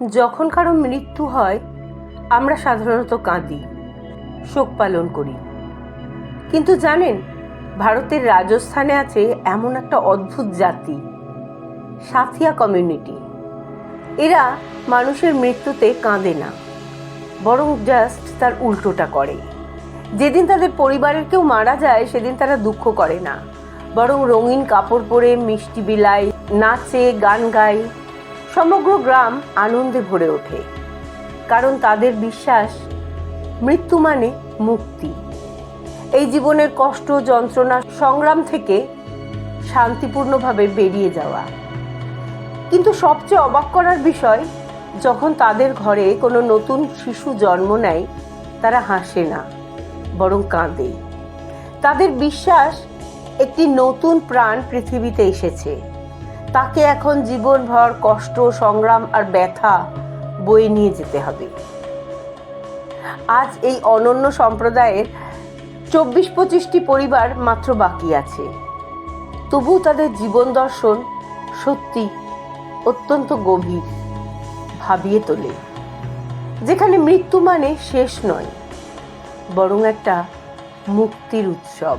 যখন কারো মৃত্যু হয় আমরা সাধারণত কাঁদি, শোক পালন করি। কিন্তু জানেন, ভারতের রাজস্থানে আছে এমন একটা অদ্ভুত জাতি, সাথিয়া কমিউনিটি। এরা মানুষের মৃত্যুতে কাঁদে না, বরং জাস্ট তার উল্টোটা করে। যেদিন তাদের পরিবারের কেউ মারা যায় সেদিন তারা দুঃখ করে না, বরং রঙিন কাপড় পরে মিষ্টি বিলায়, নাচে, গান গায়। সমগ্র গ্রাম আনন্দে ভরে ওঠে, কারণ তাদের বিশ্বাস মৃত্যু মানে মুক্তি, এই জীবনের কষ্ট, যন্ত্রণা, সংগ্রাম থেকে শান্তিপূর্ণভাবে বেরিয়ে যাওয়া। কিন্তু সবচেয়ে অবাক করার বিষয়, যখন তাদের ঘরে কোনো নতুন শিশু জন্ম নেয় তারা হাসে না, বরং কাঁদে। তাদের বিশ্বাস একটি নতুন প্রাণ পৃথিবীতে এসেছে, তাকে এখন জীবনভর কষ্ট, সংগ্রাম আর ব্যথা বয়ে নিয়ে যেতে হবে। আজ এই অনন্য সম্প্রদায়ের 24-25টি পরিবার মাত্র বাকি আছে, তবুও তাদের জীবন দর্শন সত্যি অত্যন্ত গভীর, ভাবিয়ে তোলে। যেখানে মৃত্যু মানে শেষ নয়, বরং একটা মুক্তির উৎসব।